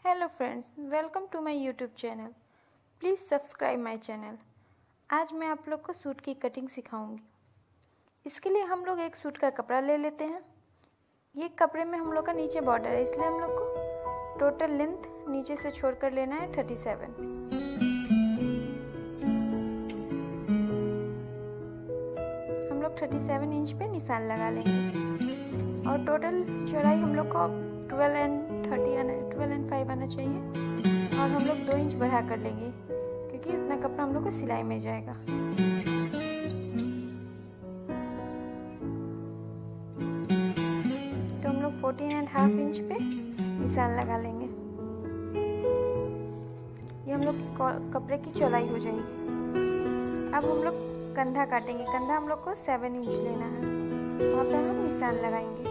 Hello friends, welcome to my YouTube channel. Please subscribe my channel. आज मैं आप लोग को सूट की कटिंग सिखाऊंगी। इसके लिए हम लोग एक सूट का कपड़ा ले लेते हैं। ये कपड़े में हम लोग का नीचे बॉर्डर है, इसलिए हम लोग को टोटल लेंथ नीचे से छोड़कर लेना है 37। हम लोग 37 इंच पे निशान लगा लेंगे और टोटल चौड़ाई हम लोग को 12 एंड 5 आना चाहिए और हम लोग 2 इंच बढ़ा कर लेंगे क्योंकि इतना कपड़ा हम लोग को सिलाई में जाएगा। तो हम लोग 14.5 इंच पे निशान लगा लेंगे। ये हम लोग कपड़े की चौड़ाई हो जाएगी। अब हम लोग कंधा काटेंगे। कंधा हम लोग को 7 इंच लेना है, वहाँ पे हम लोग निशान लगाएंगे।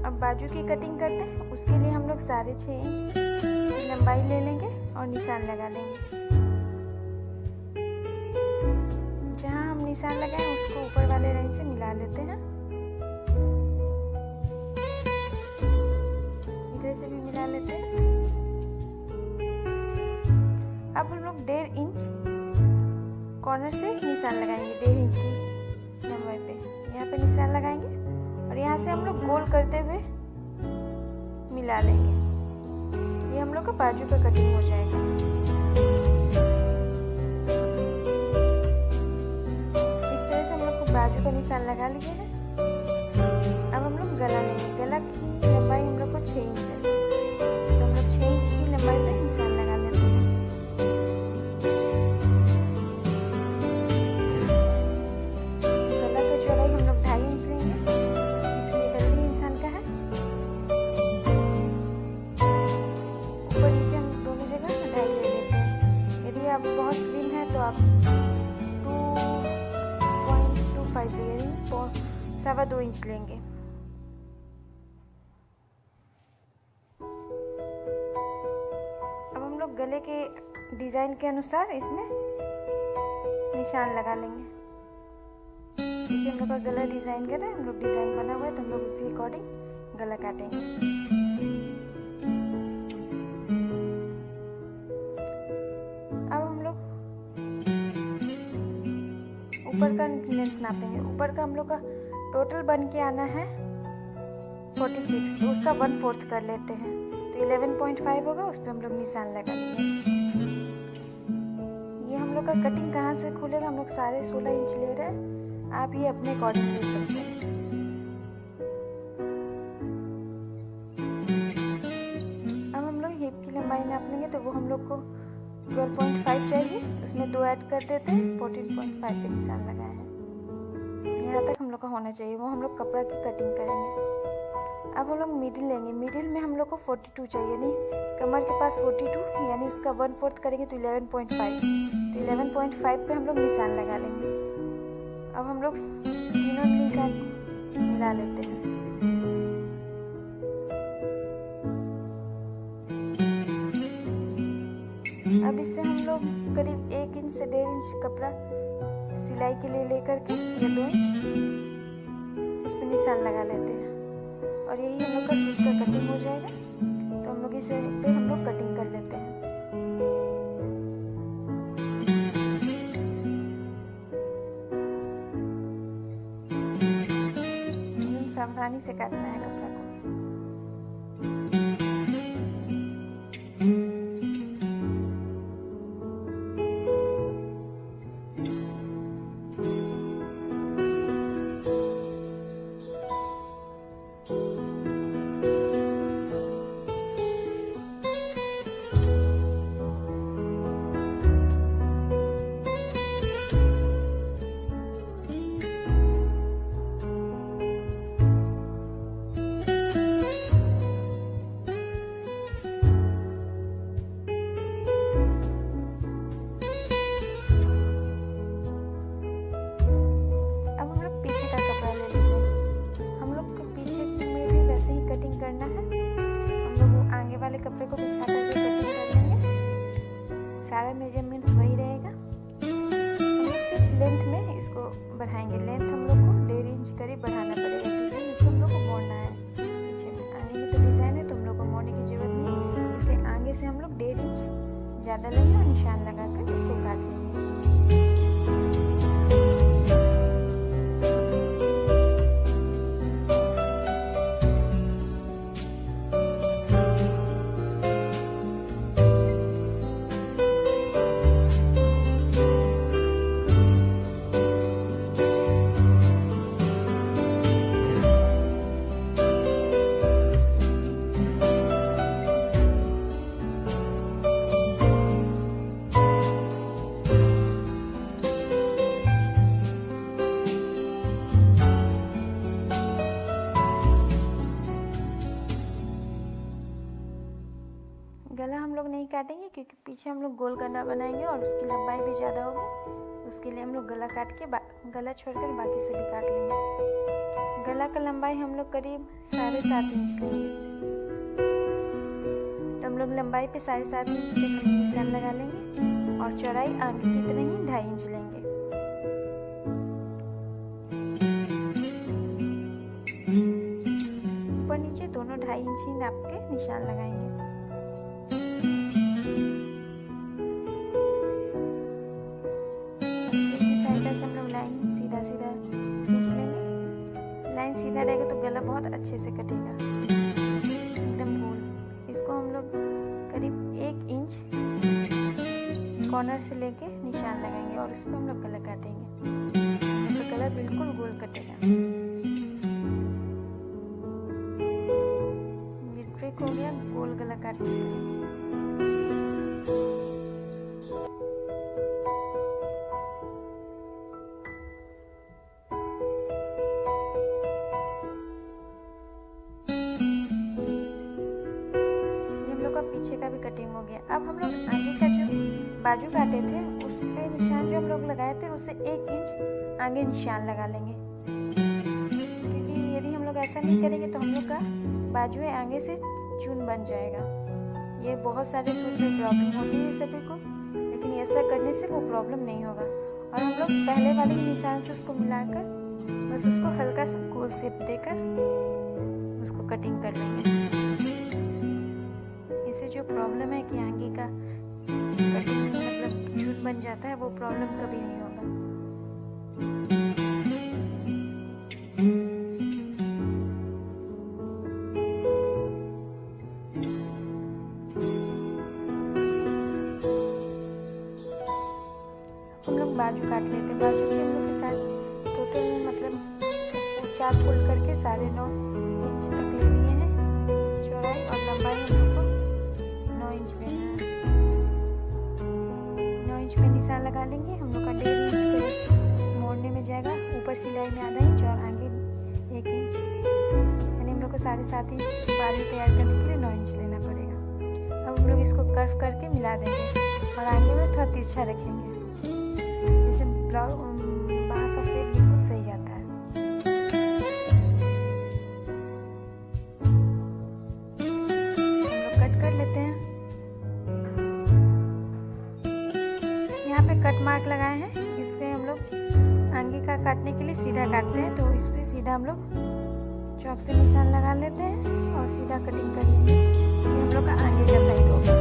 अब बाजू की कटिंग करते हैं। उसके लिए हम लोग 6.5 इंच की लंबाई ले लेंगे और निशान लगा लेंगे। जहाँ हम निशान लगाएं उसको ऊपर वाले लाइन से मिला लेते हैं। इधर से भी मिला लेते हैं। अब हम लोग 1.5 इंच कॉर्नर से निशान लगाएंगे। 1.5 इंच की लंबाई पे यहाँ पे निशान लगाएंगे और यहाँ से हम लोग गोल करते हुए मिला लेंगे। ये हम लोग का बाजू का कटिंग हो जाएगा। इस तरह से हम लोग को बाजू का निशान लगा लिए हैं। अब हम लोग गला लेंगे। गला की लंबाई हम लोग को 6 इंच है, तो हम लोग 6 इंच की लंबाई पे निशान लगा लेते हैं। गला की चौड़ाई हम लोग 2.5 इंच लेंगे। आप बहुत स्लिम है तो आप 2.25 यानी 2.25 इंच लेंगे। अब हम लोग गले के डिज़ाइन के अनुसार इसमें निशान लगा लेंगे। क्योंकि हम लोग का गला डिज़ाइन कर रहे हैं, हम लोग डिज़ाइन बना हुआ है तो हम लोग उसी अकॉर्डिंग गला काटेंगे। ऊपर का लेंथ नापेंगे। ऊपर का हम लोग का टोटल बन के आना है 46, तो उसका 1/4 कर लेते हैं, तो 11.5 होगा। उस पर हम लोग निशान लगा लेंगे। ये हम लोग का कटिंग कहाँ से खुलेगा, हम लोग 16.5 इंच ले रहे हैं। आप ये अपने अकॉर्डिंग ले सकते हैं। अब हम लोग हिप की लंबाई नाप लेंगे, तो वो हम लोग को 12.5 चाहिए, उसमें 2 ऐड कर देते हैं। 14.5 पे निशान लगाए हैं। यहाँ तक हम लोग का होना चाहिए। वो हम लोग कपड़ा की कटिंग करेंगे। अब हम लोग मिडिल लेंगे। मिडिल में हम लोग को 42 चाहिए, यानी कमर के पास 42, यानी उसका 1/4 करेंगे तो 11.5। तो 11.5 पे हम लोग निशान लगा लेंगे। अब हम लोग तीनों निशान मिला लेते हैं। अब इससे हम लोग करीब 1 इंच से 1.5 इंच कपड़ा सिलाई के लिए लेकर के या 2 इंच उस पर निशान लगा लेते हैं और यही हम लोग का सूट का कटिंग हो जाएगा। तो हम लोग इसे पे हम लोग कटिंग कर लेते हैं। एकदम सावधानी से काटना है कपड़ा को। क्योंकि पीछे हम लोग गोल गला बनाएंगे और उसकी लंबाई भी ज़्यादा होगी। उसके लिए हम लोग गला काट के गला छोड़कर बाकी से भी काट लेंगे। गला का लंबाई हम लोग करीब 7.5 इंच लेंगे। तो हम लोग लंबाई पे 7.5 इंच पे निशान लगा लेंगे और चौड़ाई आगे की तरह ही 2.5 इंच लेंगे। ऊपर नीचे दोनों 2.5 इंच ही नाप के निशान लगाएंगे। सीधा खींच लेंगे। लाइन सीधा रहेगा तो गला बहुत अच्छे से कटेगा, एकदम गोल। इसको हम लोग करीब 1 इंच कॉर्नर से लेके निशान लगाएंगे और उस पर हम लोग गला काटेंगे। तो गला बिल्कुल गोल कटेगा। ये ट्रिक हो गया गोल गला काटने का। पीछे का भी कटिंग हो गया। अब हम लोग आगे का जो बाजू काटे थे उस पे निशान जो हम लोग लगाए थे उससे 1 इंच आगे निशान लगा लेंगे, क्योंकि यदि हम लोग ऐसा नहीं करेंगे तो हम लोग का बाजू आगे से चून बन जाएगा। ये बहुत सारे सूट में प्रॉब्लम होती है सभी को, लेकिन ऐसा करने से वो प्रॉब्लम नहीं होगा। और हम लोग पहले वाले निशान से उसको मिलाकर बस उसको हल्का सा गोल शेप देकर उसको कटिंग कर लेंगे। इससे जो प्रॉब्लम है कि आगे का कटिंग मतलब चून बन जाता है, वो प्रॉब्लम कभी नहीं होगा। हम लोग बाजू काट लेते हैं। बाजू भी हम लोग के साथ टोटल में मतलब 4 फोल्ड करके 9.5 इंच तक ले लिए हैं चौड़ाई, और लंबाई हम लोग को 9 इंच लेना है। 9 इंच पे निशान लगा लेंगे। हम लोग का 1.5 इंच के मोड़ने में जाएगा, ऊपर सिलाई में आधा इंच और आगे 1 इंच, यानी हम लोग को 7.5 इंच बाली तैयार करने के लिए 9 इंच लेना पड़ेगा। अब हम लोग इसको कर्व करके मिला देंगे और आगे में थोड़ा तिरछा रखेंगे, जिससे बाँह का शेप बिल्कुल सही आता है। कट मार्क लगाए हैं, इसके हम लोग आगे का काटने के लिए सीधा काटते हैं, तो इस पे सीधा हम लोग चौक से निशान लगा लेते हैं और सीधा कटिंग कर लेंगे। ये हम लोग का आगे का साइड होगा।